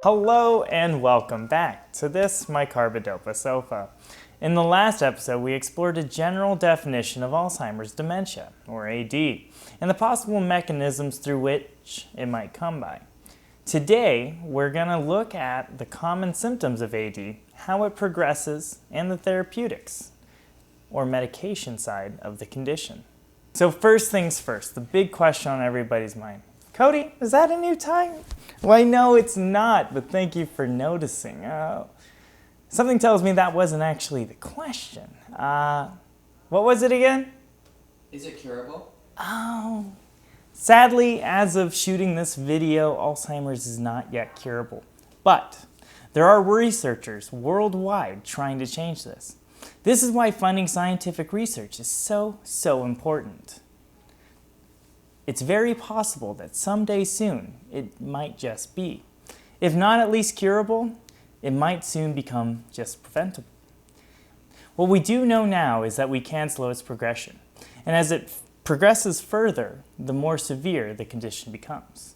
Hello and welcome back to this, my Carbidopa sofa. In the last episode, we explored a general definition of Alzheimer's dementia, or AD, and the possible mechanisms through which it might come by. Today, we're going to look at the common symptoms of AD, how it progresses, and the therapeutics, or medication side of the condition. So first things first, the big question on everybody's mind. Cody, is that a new tie? Well, no, it's not, but thank you for noticing. Something tells me that wasn't actually the question. What was it again? Is it curable? Oh, sadly, as of shooting this video, Alzheimer's is not yet curable. But there are researchers worldwide trying to change this. This is why funding scientific research is so important. It's very possible that someday soon it might just be. If not at least curable, it might soon become just preventable. What we do know now is that we can slow its progression. And as it progresses further, the more severe the condition becomes.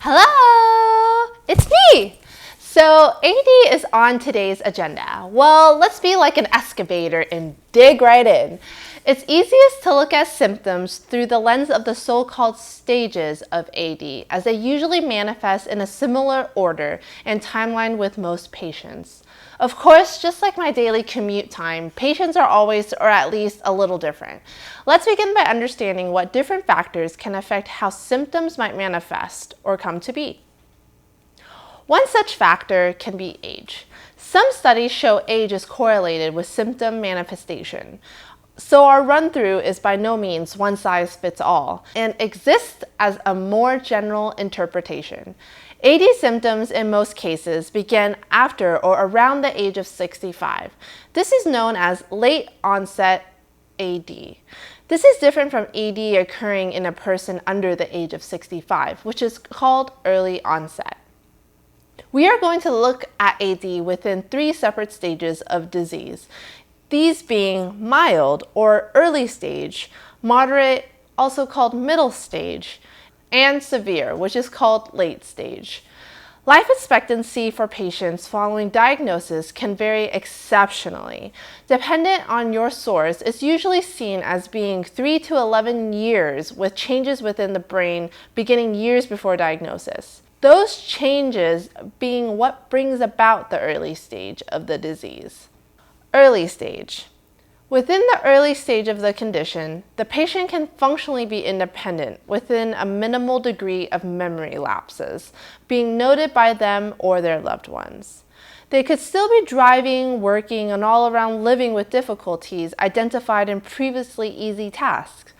Hello, it's me. So AD is on today's agenda. Well, let's be like an excavator and dig right in. It's easiest to look at symptoms through the lens of the so-called stages of AD, as they usually manifest in a similar order and timeline with most patients. Of course, just like my daily commute time, patients are always, or at least a little different. Let's begin by understanding what different factors can affect how symptoms might manifest or come to be. One such factor can be age. Some studies show age is correlated with symptom manifestation. So our run-through is by no means one size fits all and exists as a more general interpretation. AD symptoms in most cases begin after or around the age of 65. This is known as late onset AD. This is different from AD occurring in a person under the age of 65, which is called early onset. We are going to look at AD within 3 separate stages of disease. These being mild or early stage, moderate, also called middle stage, and severe, which is called late stage. Life expectancy for patients following diagnosis can vary exceptionally. Dependent on your source, it's usually seen as being 3 to 11 years with changes within the brain beginning years before diagnosis. Those changes being what brings about the early stage of the disease. Early stage. Within the early stage of the condition, the patient can functionally be independent within a minimal degree of memory lapses being noted by them or their loved ones. They could still be driving, working, and all around living with difficulties identified in previously easy tasks.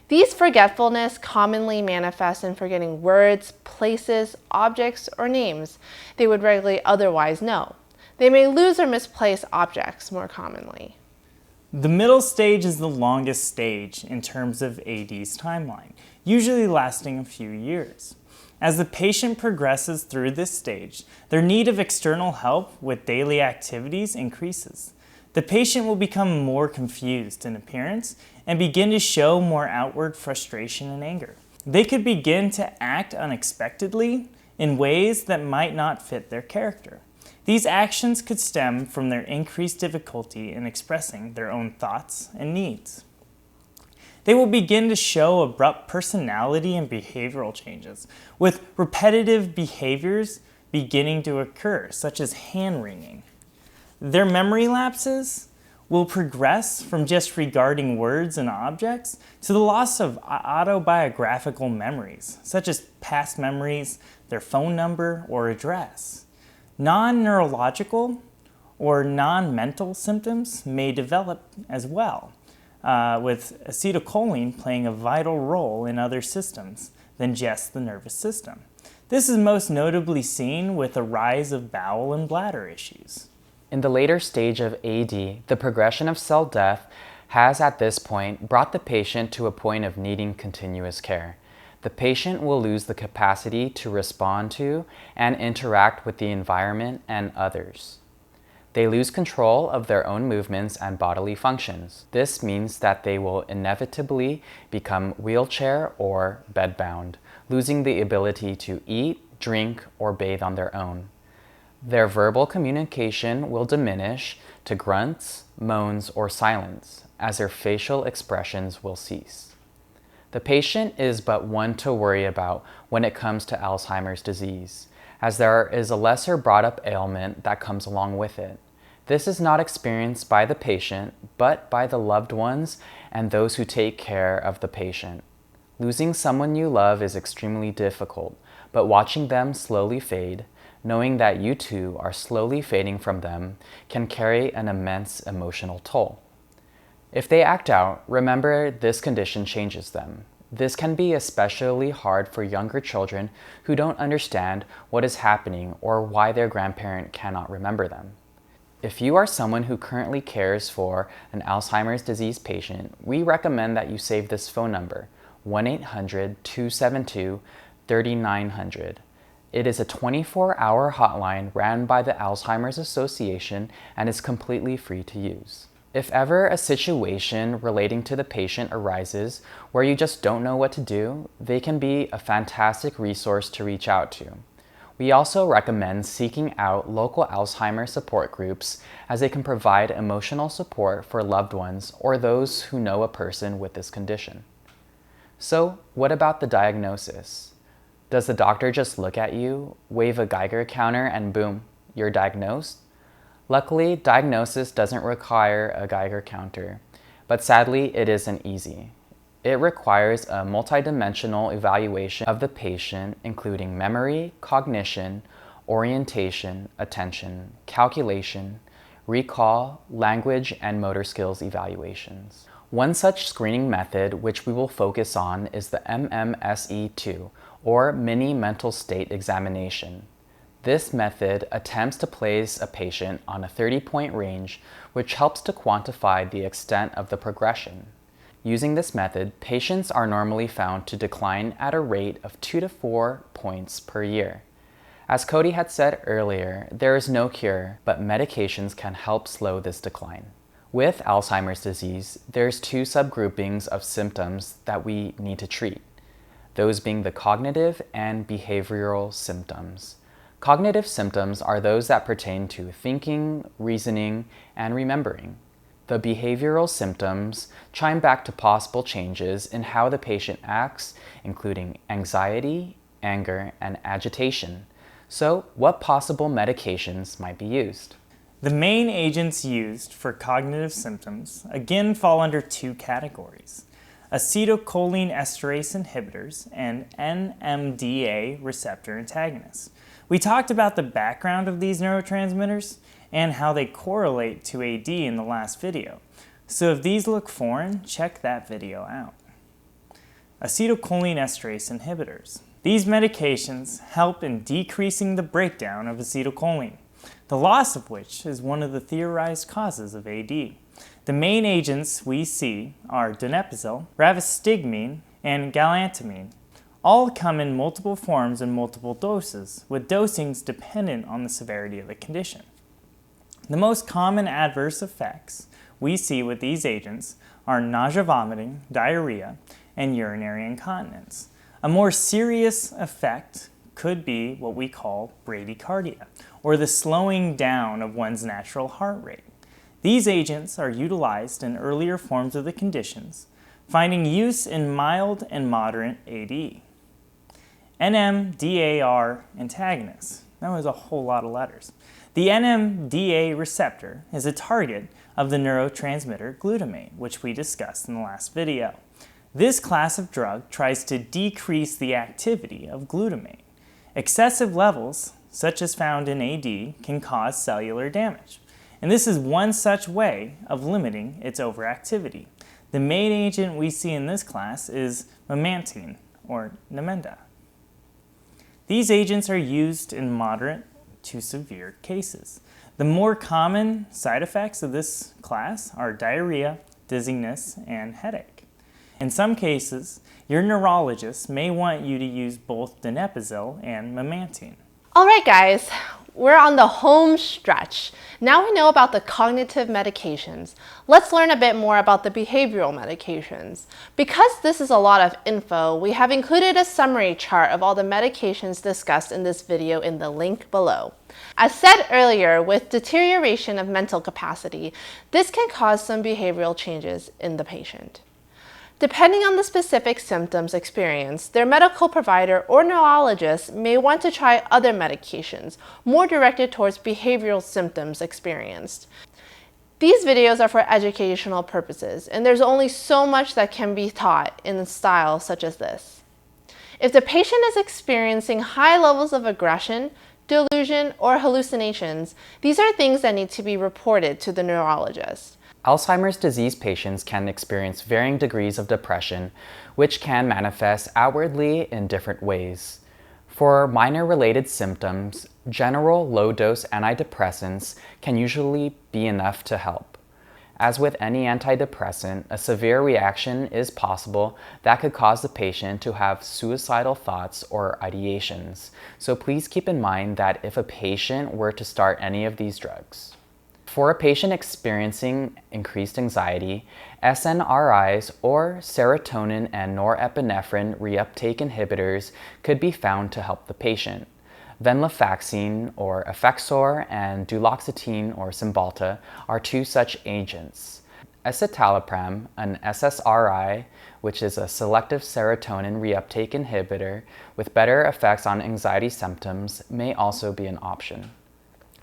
These forgetfulness commonly manifest in forgetting words, places, objects, or names they would regularly otherwise know. They may lose or misplace objects more commonly. The middle stage is the longest stage in terms of AD's timeline, usually lasting a few years. As the patient progresses through this stage, their need of external help with daily activities increases. The patient will become more confused in appearance and begin to show more outward frustration and anger. They could begin to act unexpectedly in ways that might not fit their character. These actions could stem from their increased difficulty in expressing their own thoughts and needs. They will begin to show abrupt personality and behavioral changes, with repetitive behaviors beginning to occur, such as hand-wringing. Their memory lapses will progress from just regarding words and objects to the loss of autobiographical memories, such as past memories, their phone number, or address. Non-neurological or non-mental symptoms may develop as well, with acetylcholine playing a vital role in other systems than just the nervous system. This is most notably seen with a rise of bowel and bladder issues. In the later stage of AD, the progression of cell death has at this point brought the patient to a point of needing continuous care. The patient will lose the capacity to respond to and interact with the environment and others. They lose control of their own movements and bodily functions. This means that they will inevitably become wheelchair or bedbound, losing the ability to eat, drink, or bathe on their own. Their verbal communication will diminish to grunts, moans, or silence, as their facial expressions will cease. The patient is but one to worry about when it comes to Alzheimer's disease, as there is a lesser brought-up ailment that comes along with it. This is not experienced by the patient, but by the loved ones and those who take care of the patient. Losing someone you love is extremely difficult, but watching them slowly fade, knowing that you too are slowly fading from them, can carry an immense emotional toll. If they act out, remember this condition changes them. This can be especially hard for younger children who don't understand what is happening or why their grandparent cannot remember them. If you are someone who currently cares for an Alzheimer's disease patient, we recommend that you save this phone number, 1-800-272-3900. It is a 24-hour hotline ran by the Alzheimer's Association and is completely free to use. If ever a situation relating to the patient arises where you just don't know what to do, they can be a fantastic resource to reach out to. We also recommend seeking out local Alzheimer's support groups, as they can provide emotional support for loved ones or those who know a person with this condition. So, what about the diagnosis? Does the doctor just look at you, wave a Geiger counter, and boom, you're diagnosed? Luckily, diagnosis doesn't require a Geiger counter, but sadly, it isn't easy. It requires a multidimensional evaluation of the patient, including memory, cognition, orientation, attention, calculation, recall, language, and motor skills evaluations. One such screening method, which we will focus on, is the MMSE2, or Mini Mental State Examination. This method attempts to place a patient on a 30-point range, which helps to quantify the extent of the progression. Using this method, patients are normally found to decline at a rate of 2 to 4 points per year. As Cody had said earlier, there is no cure, but medications can help slow this decline. With Alzheimer's disease, there's 2 subgroupings of symptoms that we need to treat, those being the cognitive and behavioral symptoms. Cognitive symptoms are those that pertain to thinking, reasoning, and remembering. The behavioral symptoms chime back to possible changes in how the patient acts, including anxiety, anger, and agitation. So, what possible medications might be used? The main agents used for cognitive symptoms again fall under 2 categories: acetylcholine esterase inhibitors and NMDA receptor antagonists. We talked about the background of these neurotransmitters and how they correlate to AD in the last video. So if these look foreign, check that video out. Acetylcholine esterase inhibitors. These medications help in decreasing the breakdown of acetylcholine, the loss of which is one of the theorized causes of AD. The main agents we see are donepezil, rivastigmine, and galantamine. All come in multiple forms and multiple doses, with dosings dependent on the severity of the condition. The most common adverse effects we see with these agents are nausea, vomiting, diarrhea, and urinary incontinence. A more serious effect could be what we call bradycardia, or the slowing down of one's natural heart rate. These agents are utilized in earlier forms of the conditions, finding use in mild and moderate AD. NMDAR antagonists. That was a whole lot of letters. The NMDA receptor is a target of the neurotransmitter glutamate, which we discussed in the last video. This class of drug tries to decrease the activity of glutamate. Excessive levels, such as found in AD, can cause cellular damage, and this is one such way of limiting its overactivity. The main agent we see in this class is memantine, or Namenda. These agents are used in moderate to severe cases. The more common side effects of this class are diarrhea, dizziness, and headache. In some cases, your neurologist may want you to use both donepezil and memantine. Alright guys, we're on the home stretch. Now we know about the cognitive medications. Let's learn a bit more about the behavioral medications. Because this is a lot of info, we have included a summary chart of all the medications discussed in this video in the link below. As said earlier, with deterioration of mental capacity, this can cause some behavioral changes in the patient. Depending on the specific symptoms experienced, their medical provider or neurologist may want to try other medications, more directed towards behavioral symptoms experienced. These videos are for educational purposes, and there's only so much that can be taught in a style such as this. If the patient is experiencing high levels of aggression, delusion, or hallucinations, these are things that need to be reported to the neurologist. Alzheimer's disease patients can experience varying degrees of depression, which can manifest outwardly in different ways. For minor related symptoms, general low-dose antidepressants can usually be enough to help. As with any antidepressant, a severe reaction is possible that could cause the patient to have suicidal thoughts or ideations. So please keep in mind that if a patient were to start any of these drugs. For a patient experiencing increased anxiety, SNRIs or serotonin and norepinephrine reuptake inhibitors could be found to help the patient. Venlafaxine or Effexor and duloxetine or Cymbalta are two such agents. Escitalopram, an SSRI, which is a selective serotonin reuptake inhibitor with better effects on anxiety symptoms, may also be an option.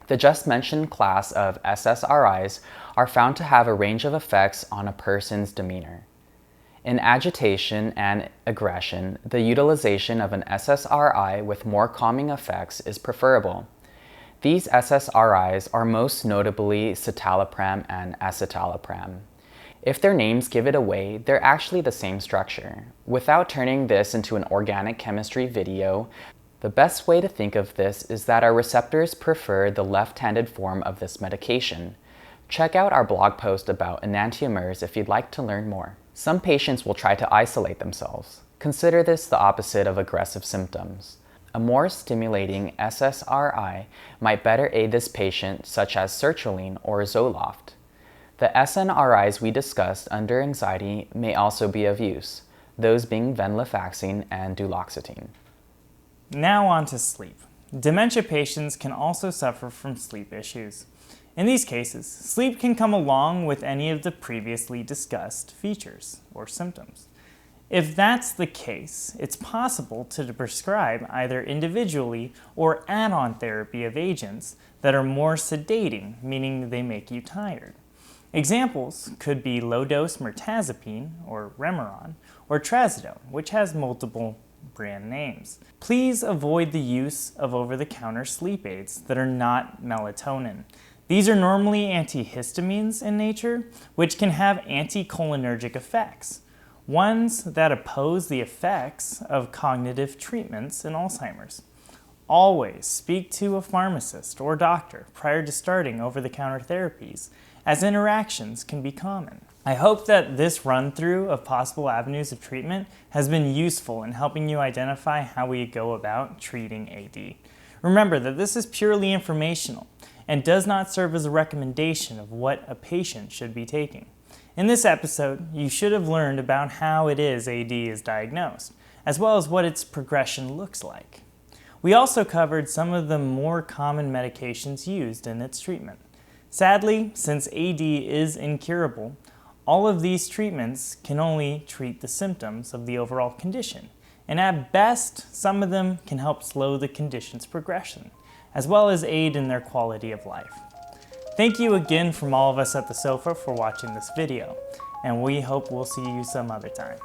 The just mentioned class of SSRIs are found to have a range of effects on a person's demeanor. In agitation and aggression, the utilization of an SSRI with more calming effects is preferable. These SSRIs are most notably citalopram and escitalopram. If their names give it away, they're actually the same structure. Without turning this into an organic chemistry video, the best way to think of this is that our receptors prefer the left-handed form of this medication. Check out our blog post about enantiomers if you'd like to learn more. Some patients will try to isolate themselves. Consider this the opposite of aggressive symptoms. A more stimulating SSRI might better aid this patient, such as sertraline or Zoloft. The SNRIs we discussed under anxiety may also be of use, those being venlafaxine and duloxetine. Now on to sleep. Dementia patients can also suffer from sleep issues. In these cases, sleep can come along with any of the previously discussed features or symptoms. If that's the case, it's possible to prescribe either individually or add-on therapy of agents that are more sedating, meaning they make you tired. Examples could be low-dose mirtazapine or Remeron or trazodone, which has multiple brand names. Please avoid the use of over-the-counter sleep aids that are not melatonin. These are normally antihistamines in nature, which can have anticholinergic effects, ones that oppose the effects of cognitive treatments in Alzheimer's. Always speak to a pharmacist or doctor prior to starting over-the-counter therapies, as interactions can be common. I hope that this run-through of possible avenues of treatment has been useful in helping you identify how we go about treating AD. Remember that this is purely informational and does not serve as a recommendation of what a patient should be taking. In this episode, you should have learned about how it is AD is diagnosed, as well as what its progression looks like. We also covered some of the more common medications used in its treatment. Sadly, since AD is incurable, all of these treatments can only treat the symptoms of the overall condition, and at best, some of them can help slow the condition's progression, as well as aid in their quality of life. Thank you again from all of us at the sofa for watching this video, and we hope we'll see you some other time.